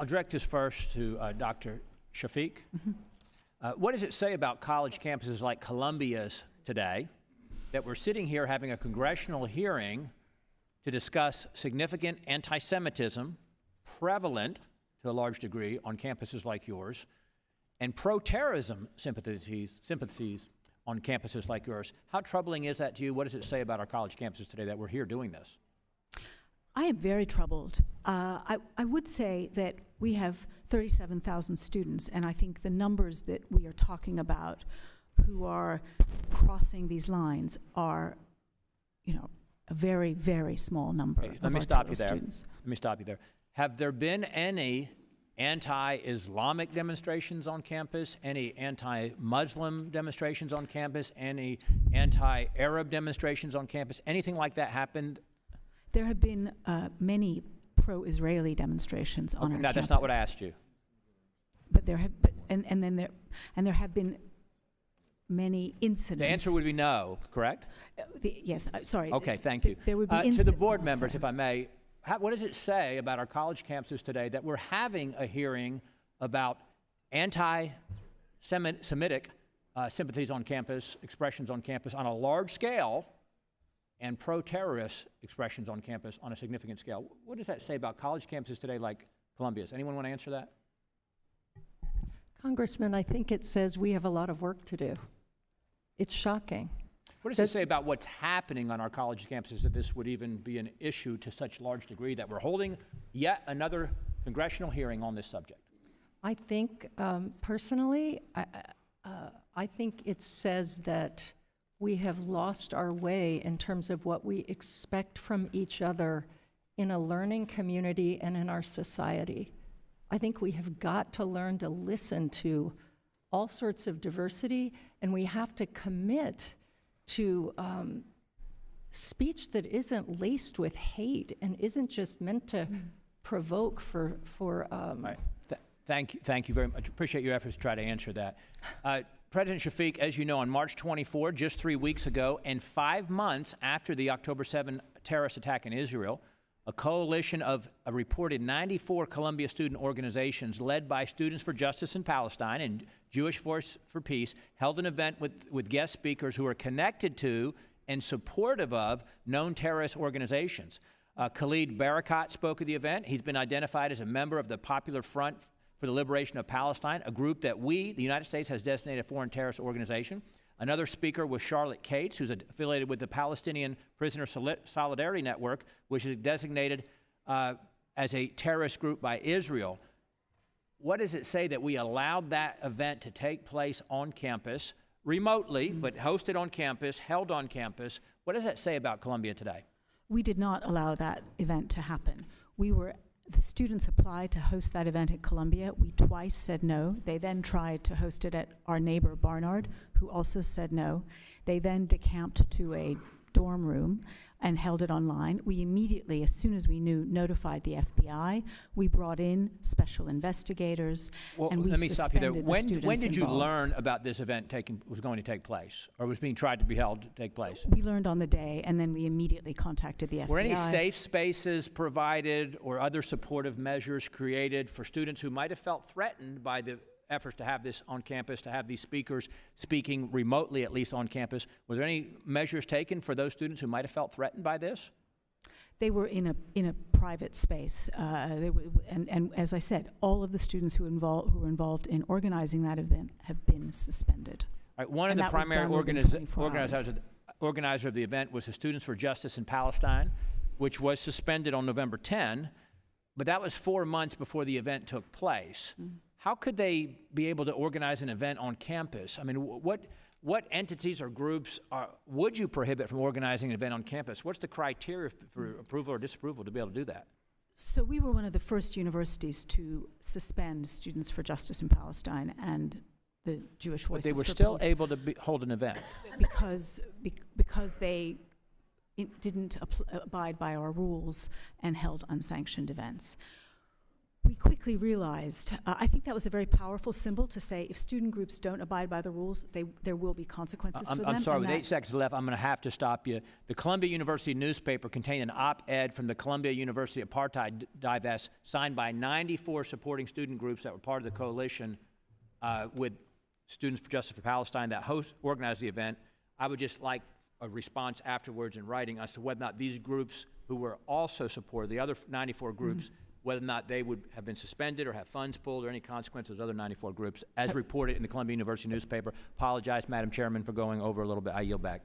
I'll direct this first to Dr. Shafiq. What does it say about college campuses like Columbia's today that we're sitting here having a congressional hearing to discuss significant anti-Semitism, prevalent to a large degree on campuses like yours, and pro-terrorism sympathies on campuses like yours? How troubling is that to you? What does it say about our college campuses today that we're here doing this? I am very troubled. I would say that we have 37,000 students, and I think the numbers that we are talking about who are crossing these lines are, a very, very small number of our total students. Let me stop you there. Have there been any anti-Islamic demonstrations on campus, any anti-Muslim demonstrations on campus, any anti-Arab demonstrations on campus? Anything like that happened? There have been many pro-Israeli demonstrations on our campus. That's not what I asked you. But there have, there have been many incidents. The answer would be no, correct? Yes, sorry. Okay, thank you. There would be to the board members, if I may, what does it say about our college campuses today that we're having a hearing about anti-Semitic sympathies on campus, expressions on campus on a large scale, and pro-terrorist expressions on campus on a significant scale? What does that say about college campuses today like Columbia's? Anyone want to answer that? Congressman, I think it says we have a lot of work to do. It's shocking. What does it say about what's happening on our college campuses that this would even be an issue to such large degree that we're holding yet another congressional hearing on this subject? I think, personally, I think it says that we have lost our way in terms of what we expect from each other in a learning community and in our society. I think we have got to learn to listen to all sorts of diversity, and we have to commit to speech that isn't laced with hate and isn't just meant to provoke for Right. Thank you very much. Appreciate your efforts to try to answer that. President Shafiq, as you know, on March 24, just 3 weeks ago, and 5 months after the October 7 terrorist attack in Israel, a coalition of a reported 94 Columbia student organizations led by Students for Justice in Palestine and Jewish Force for Peace held an event with guest speakers who are connected to and supportive of known terrorist organizations. Khalid Barakat spoke at the event. He's been identified as a member of the Popular Front for the Liberation of Palestine, a group that the United States, has designated a foreign terrorist organization. Another speaker was Charlotte Cates, who's affiliated with the Palestinian Prisoner Solidarity Network, which is designated as a terrorist group by Israel. What does it say that we allowed that event to take place on campus, remotely, but hosted on campus, held on campus? What does that say about Columbia today? We did not allow that event to happen. The students applied to host that event at Columbia. We twice said no. They then tried to host it at our neighbor Barnard, who also said no. They then decamped to a dorm room and held it online. We immediately, as soon as we knew, notified the FBI. We brought in special investigators, and we let me stop you there. suspended the students When did you involved. learn about this event was going to take place, or was being tried to be held to take place? We learned on the day, and then we immediately contacted the FBI. Were any safe spaces provided or other supportive measures created for students who might have felt threatened by the efforts to have this on campus, to have these speakers speaking remotely, at least on campus? Was there any measures taken for those students who might have felt threatened by this? They were in a private space, and as I said, all of the students who were involved in organizing that event have been suspended. All right, one of And the that was primary done within 24 hours. organizer of the event was the Students for Justice in Palestine, which was suspended on November 10, but that was 4 months before the event took place. How could they be able to organize an event on campus? I mean, what entities or groups would you prohibit from organizing an event on campus? What's the criteria for approval or disapproval to be able to do that? So we were one of the first universities to suspend Students for Justice in Palestine and the Jewish Voices for Peace. But they were still able to hold an event. Because they didn't abide by our rules and held unsanctioned events. we quickly realized, I think that was a very powerful symbol to say if student groups don't abide by the rules, there will be consequences for them. I'm sorry, and with that- 8 seconds left, I'm going to have to stop you. The Columbia University newspaper contained an op-ed from the Columbia University Apartheid Divest signed by 94 supporting student groups that were part of the coalition with Students for Justice for Palestine that organized the event. I would just like a response afterwards in writing as to whether or not these groups who were also supported, the other 94 groups, whether or not they would have been suspended or have funds pulled or any consequence of those other 94 groups, as reported in the Columbia University newspaper. Apologize, Madam Chairman, for going over a little bit. I yield back.